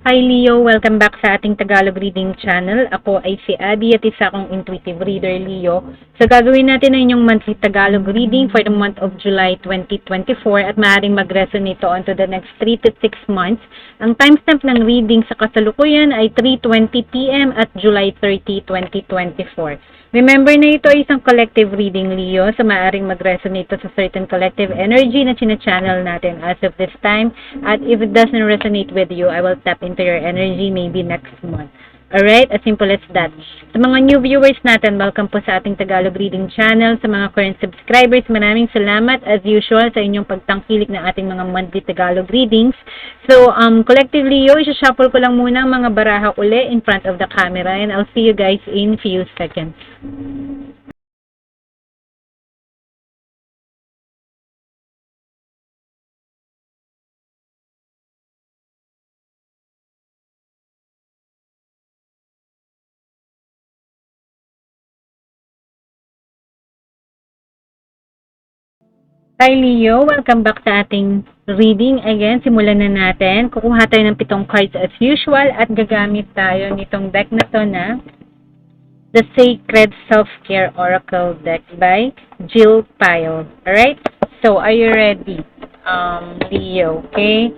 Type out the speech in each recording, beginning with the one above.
Hi Leo, welcome back sa ating Tagalog Reading Channel. Ako ay si Abby at isa akong intuitive reader, Leo. So gagawin natin na inyong monthly Tagalog reading for the month of July 2024 at maaaring mag-resonate onto the next 3 to 6 months. Ang timestamp ng reading sa kasalukuyan ay 3:20 PM at July 30, 2024. Remember na ito ay isang collective reading, Leo, so maaaring mag-resonate sa certain collective energy na china-channel natin as of this time. At if it doesn't resonate with you, I will tap into your energy maybe next month. Alright? As simple as that. Sa mga new viewers natin, welcome po sa ating Tagalog Reading Channel. Sa mga current subscribers, maraming salamat as usual sa inyong pagtangkilik ng ating mga monthly Tagalog readings. So, collectively, isa-shuffle ko lang muna ang mga baraha uli in front of the camera and I'll see you guys in few seconds. Hi Leo, welcome back sa ating reading. Again, simulan na natin. Kukuha tayo ng 7 cards as usual at gagamit tayo nitong deck na to na The Sacred Self-Care Oracle Deck by Jill Pyle. Alright? So, are you ready? Leo, okay?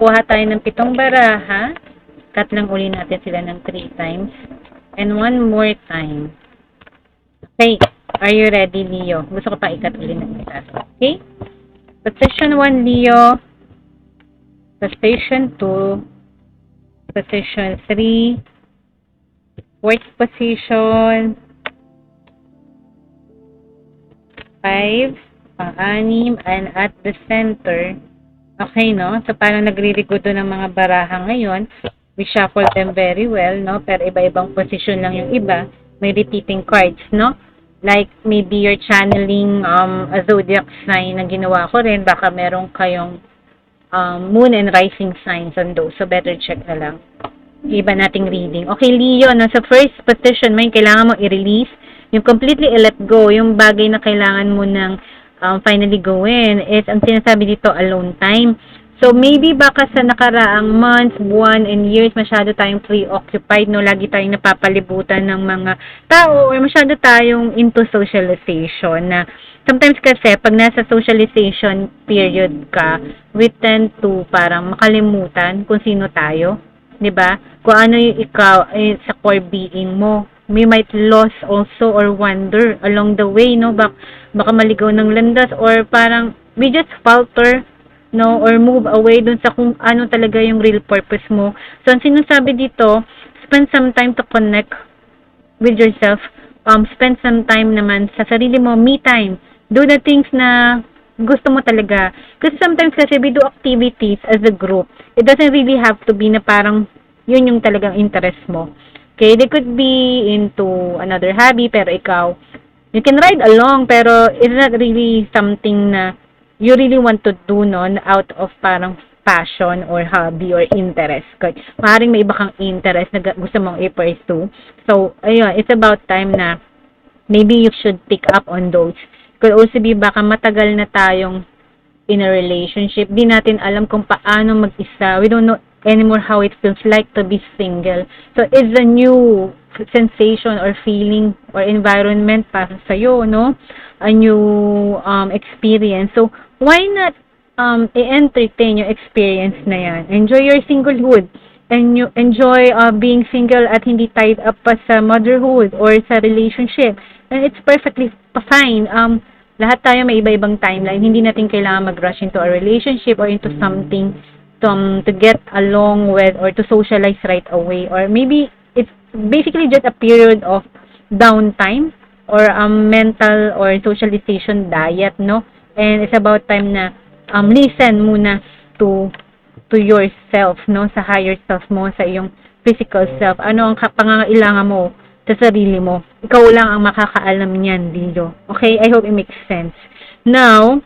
Kuha tayo ng 7 baraha. Cut lang uli natin sila ng 3 times. And one more time. Okay. Are you ready, Leo? Gusto ko pa ikat uli ng isa. Okay? Position 1, Leo. Position 2. Position 3. Fourth position. 5. Pang-anim. And at the center. Okay, no? So, parang nagre-regodo ng mga baraha ngayon. We shuffle them very well, no? Pero iba-ibang position lang yung iba. May repeating cards, no? Like, maybe you're channeling a zodiac sign na ginawa ko rin. Baka meron kayong moon and rising signs on those. So, better check na lang. Iba nating reading. Okay, Leo, nasa first position mo, yung kailangan mo i-release. Yung completely let go, yung bagay na kailangan mo nang finally gawin is ang sinasabi dito, alone time. So, maybe baka sa nakaraang months, buwan, and years, masyado tayong preoccupied, no? Lagi tayong napapalibutan ng mga tao or masyado tayong into socialization na sometimes kasi pag nasa socialization period ka, we tend to parang makalimutan kung sino tayo. 'Di ba? Kung ano yung ikaw sa core being mo. We might lose also or wander along the way, no? Baka maligaw ng landas or parang we just falter, no, or move away dun sa kung ano talaga yung real purpose mo. So, ang sinasabi dito, spend some time to connect with yourself. Spend some time naman sa sarili mo, me time. Do the things na gusto mo talaga. Kasi sometimes kasi we do activities as a group. It doesn't really have to be na parang yun yung talagang interest mo. Okay, they could be into another hobby, pero ikaw, you can ride along, pero it's not really something na you really want to do nun out of parang passion or hobby or interest. Kaya maaaring may iba kang interest na gusto mong i-pursue. So, ayun, it's about time na maybe you should pick up on those. Could also be baka matagal na tayong in a relationship. Di natin alam kung paano mag-isa. We don't know anymore how it feels like to be single. So, it's a new sensation or feeling or environment para sa'yo, no? A new experience. So, why not i-entertain yung experience na yan? Enjoy your singlehood. And you enjoy being single at hindi tied up pa sa motherhood or sa relationship. And it's perfectly fine. Lahat tayo may iba-ibang timeline. Hindi natin kailangan mag-rush into a relationship or into something to get along with or to socialize right away. Or maybe it's basically just a period of downtime or mental or socialization diet, no? And it's about time na listen muna to yourself, no? Sa higher self mo, sa iyong physical self. Ano ang pangangailangan mo sa sarili mo? Ikaw lang ang makakaalam niyan, Lilo. Okay? I hope it makes sense. Now,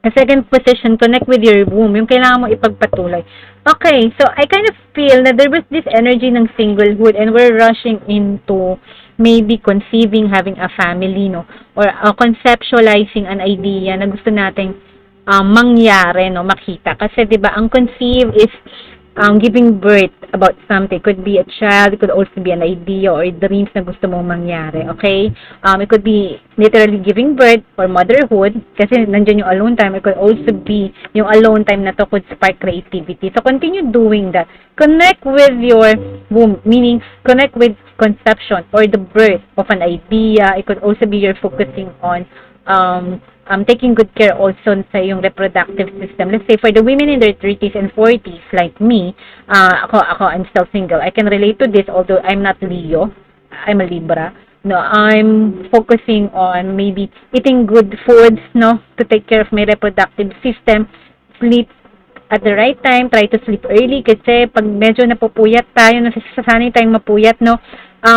the second position, connect with your womb. Yung kailangan mo ipagpatuloy. Okay, so I kind of feel that there was this energy ng singlehood and we're rushing into maybe conceiving, having a family, no? Or conceptualizing an idea na gusto nating mangyari, no? Makita. Kasi, di ba, ang conceive is giving birth about something. Could be a child, it could also be an idea or dreams na gusto mong mangyari, okay? It could be literally giving birth or motherhood, kasi nandiyan yung alone time. It could also be yung alone time na to could spark creativity. So, continue doing that. Connect with your womb, meaning connect with conception or the birth of an idea. It could also be you're focusing on taking good care also sa yung reproductive system. Let's say for the women in their 30s and 40s like me, I'm still single. I can relate to this although I'm not Leo. I'm a Libra. No, I'm focusing on maybe eating good foods, no, to take care of my reproductive system, sleep at the right time, try to sleep early kasi pag medyo napupuyat tayo, nasasanay tayong mapuyat, no,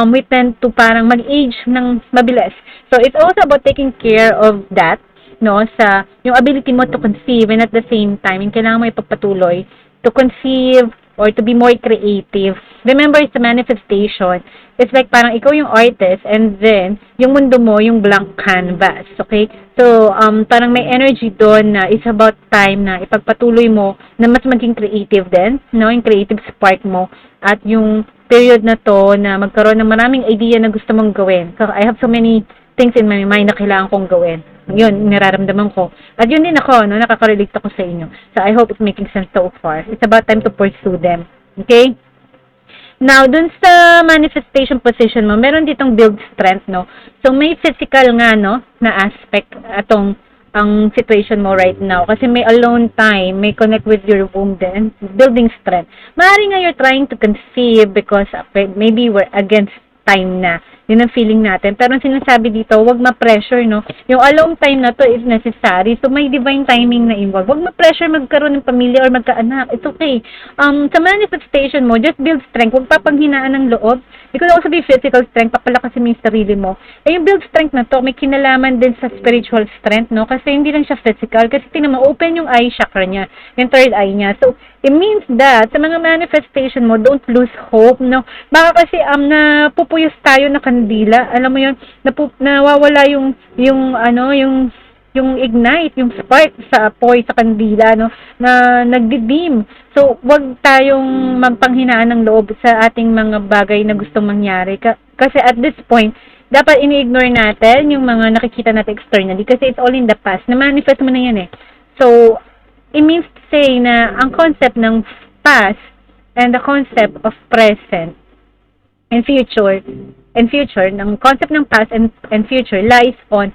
we tend to parang mag-age ng mabilis. So, it's also about taking care of that, no, sa yung ability mo to conceive and at the same time, yung kailangan mo ipagpatuloy to conceive or to be more creative. Remember, it's a manifestation. It's like parang ikaw yung artist and then yung mundo mo yung blank canvas. Okay? So, parang may energy doon na it's about time na ipagpatuloy mo na mas maging creative din, no? Yung creative spark mo at yung period na to na magkaroon ng maraming idea na gusto mong gawin. So, I have so many things in my mind na kailangan kong gawin. Yun, nararamdaman ko. At yun din ako, no? Nakaka-relate ako sa inyo. So, I hope it's making sense so far. It's about time to pursue them. Okay? Now, dun sa manifestation position mo, meron ditong build strength, no? So, may physical nga, no, na aspect atong ang situation mo right now. Kasi may alone time, may connect with your womb then, building strength. Maaari nga you're trying to conceive because maybe we're against time na. Yun ang feeling natin. Pero ang sinasabi dito, wag ma-pressure, no? Yung alone time na to is necessary. So, may divine timing na involved. Wag ma-pressure magkaroon ng pamilya or magkaanak. It's okay. Sa manifestation mo, just build strength. Huwag papanghinaan ng loob. It could also be physical strength. Papalakasin mo yung sarili mo. Eh, yung build strength na to, may kinalaman din sa spiritual strength, no? Kasi hindi lang siya physical. Kasi tingnan mo, open yung eye chakra niya. Yung third eye niya. So, it means that sa mga manifestation mo, don't lose hope, no? Baka kasi napupuyos tayo na kandila. Alam mo yun, nawawala yung ignite, yung spark sa apoy sa kandila, no? Na nagdidim. So, wag tayong magpanghinaan ng loob sa ating mga bagay na gustong mangyari. Kasi at this point, dapat ini-ignore natin yung mga nakikita natin externally kasi it's all in the past. Na-manifest mo na yan eh. So, it means to say na ang concept ng past and the concept of present and future, ng concept ng past and future lies on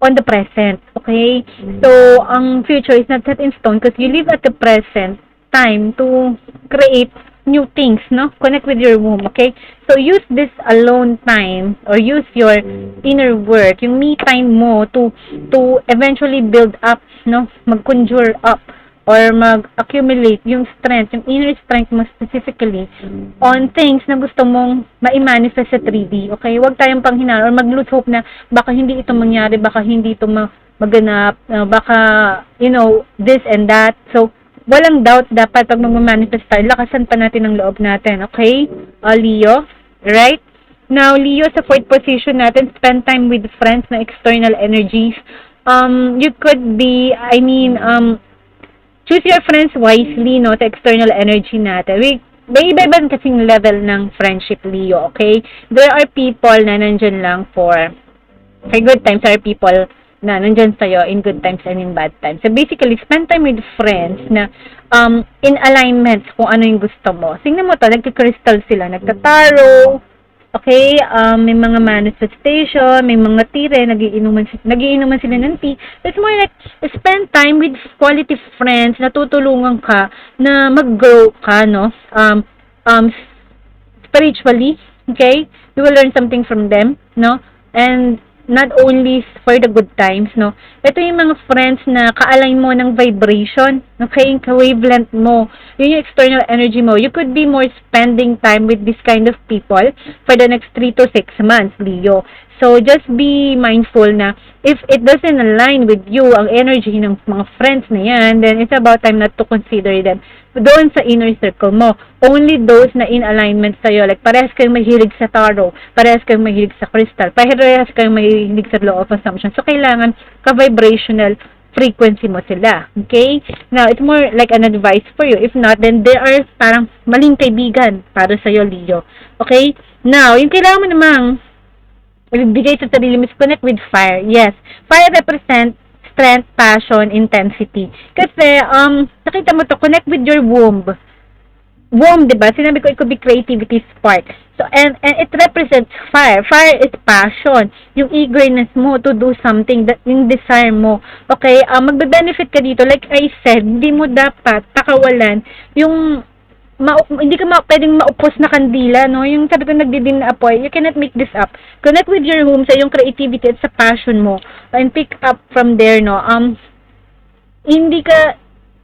the present, okay? So, ang future is not set in stone because you live at the present time to create new things, no? Connect with your womb, okay? So, use this alone time or use your inner work, yung me time mo to eventually build up, no? Mag-conjure up or mag-accumulate yung strength, yung inner strength mo specifically on things na gusto mong ma-manifest sa 3D, okay? Huwag tayong panghinaan or mag-lose hope na baka hindi ito mangyari, baka hindi ito maganap, baka, this and that. So, walang doubt dapat pag mag-manifest tayo, lakasan pa natin ang loob natin, okay? Leo, right? Now, Leo, sa 4th position natin, spend time with friends na external energies. You could be, choose your friends wisely, no, sa external energy natin. May iba-ibang kasing level ng friendship, Leo, okay? There are people na nandyan lang for good times. There are people na nandyan sa'yo in good times and in bad times. So, basically, spend time with friends na in alignment kung ano yung gusto mo. Tingnan mo to, nagka-crystal sila, nagka-tarot, okay, may mga manifestation, may mga tire, nagiinuman sila ng tea. It's more like, spend time with quality friends na tutulungan ka na mag-grow ka, no? Spiritually, okay? You will learn something from them, no? And not only for the good times, no? Ito yung mga friends na ka-align mo ng vibration, okay? Yung ka-wavelength mo, yun yung external energy mo. You could be more spending time with this kind of people for the next 3 to 6 months, Leo. So, just be mindful na if it doesn't align with you, ang energy ng mga friends na yan, then it's about time not to consider them doon sa inner circle mo. Only those na in alignment sa'yo. Like, parehas kayong mahilig sa tarot, parehas kayong mahilig sa crystal, parehas kayong mahilig sa law of assumption. So, kailangan ka-vibrational frequency mo sila. Okay? Now, it's more like an advice for you. If not, then there are parang maling kaibigan para sa'yo, Leo. Okay? Now, yung kailangan mo namang ibigay sa sarili mo is connect with fire. Yes. Fire represents strength, passion, intensity. Kasi, nakita mo to, connect with your womb. Womb, diba? Sinabi ko, it could be creativity spark. So, and it represents fire. Fire is passion. Yung eagerness mo to do something, that yung desire mo. Okay? Magbe-benefit ka dito. Like I said, hindi mo dapat takawalan yung hindi ka pwedeng maupos na kandila, no? Yung sabi ko nagdidim na apoy, you cannot make this up. Connect with your womb sa yung creativity at sa passion mo. And pick up from there, no? Hindi ka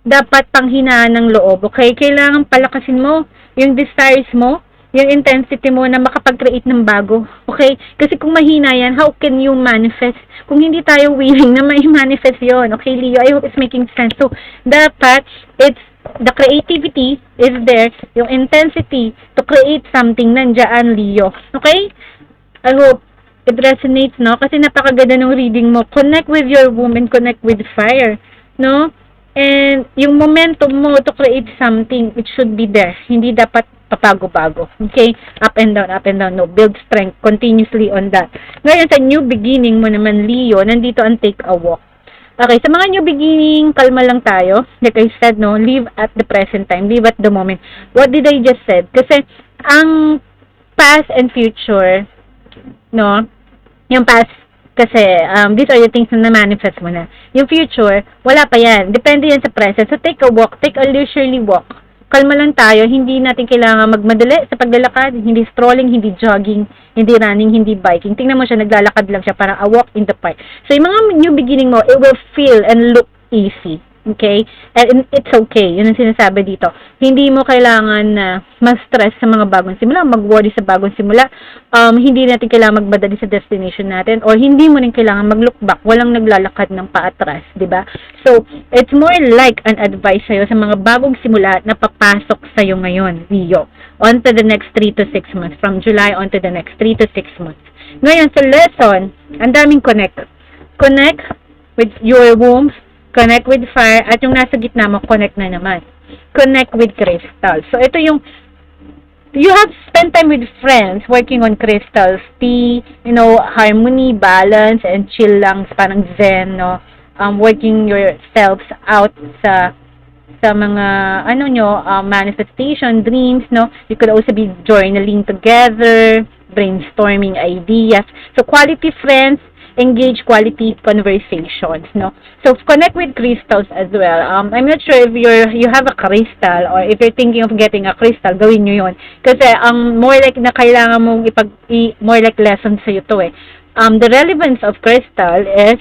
dapat panghinaan ng loob, okay? Kailangan palakasin mo yung desires mo, yung intensity mo na makapag-create ng bago, okay? Kasi kung mahina yan, how can you manifest? Kung hindi tayo willing na may manifest yon, okay, Leo? I hope it's making sense. So, dapat, it's the creativity is there, yung intensity to create something nandiyan, Leo. Okay? I hope it resonates, no? Kasi napakaganda ng reading mo. Connect with your womb and connect with fire, no? And yung momentum mo to create something, it should be there. Hindi dapat papago-bago. Okay? Up and down, up and down. No, build strength continuously on that. Ngayon, sa new beginning mo naman, Leo, nandito ang take a walk. Okay, sa mga new beginning, kalma lang tayo. Like I said, no, live at the present time. Live at the moment. What did I just said? Kasi, ang past and future, no, yung past, kasi, these are the things na manifest mo na. Yung future, wala pa yan. Depende yan sa present. So, take a walk. Take a leisurely walk. Kalma lang tayo. Hindi natin kailangan magmadali sa paglalakad. Hindi strolling, hindi jogging, hindi running, hindi biking. Tingnan mo siya, naglalakad lang siya. Parang a walk in the park. So, yung mga new beginning mo, it will feel and look easy. Okay? And it's okay. Yun ang sinasabi dito. Hindi mo kailangan na ma-stress sa mga bagong simula, mag-worry sa bagong simula. Hindi natin kailangan magmadali sa destination natin, or hindi mo rin kailangan mag-look back. Walang naglalakad ng paatras, di ba? So, it's more like an advice sa'yo sa mga bagong simula na papasok sa'yo ngayon, Leo. On to the next 3 to 6 months. From July on to the next 3 to 6 months. Ngayon, sa lesson, ang daming connect. Connect with your womb, connect with fire, at yung nasa gitna mo, connect na naman. Connect with crystals. So, ito yung, you have spent time with friends working on crystals, tea, harmony, balance, and chill lang, parang zen, no? Working yourselves out sa mga, manifestation, dreams, no? You could also be journaling together, brainstorming ideas. So, quality friends, engage quality conversations, no? So, connect with crystals as well. I'm not sure if you have a crystal, or if you're thinking of getting a crystal, gawin nyo yun. Kasi, more like na kailangan mong more like lesson sa'yo to eh. The relevance of crystal is,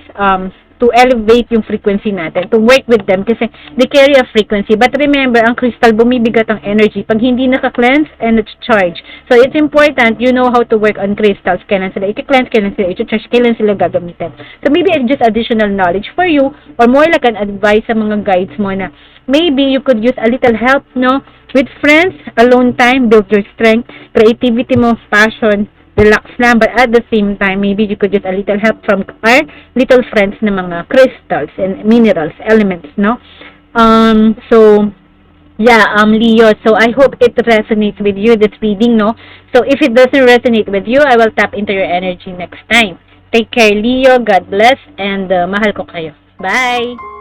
to elevate yung frequency natin, to work with them, kasi they carry a frequency. But remember, ang crystal, bumibigat ang energy pag hindi naka-cleanse and charge. So, it's important you know how to work on crystals. Kailan sila i-cleanse, kailan sila i-charge, kailan sila gagamitin. So, maybe it's just additional knowledge for you, or more like an advice sa mga guides mo na maybe you could use a little help, no? With friends, alone time, build your strength, creativity mo, passion, relax lang, but at the same time, maybe you could use a little help from our little friends na mga crystals and minerals, elements, no? Leo, so I hope it resonates with you, this reading, no? So, if it doesn't resonate with you, I will tap into your energy next time. Take care, Leo. God bless, and mahal ko kayo. Bye!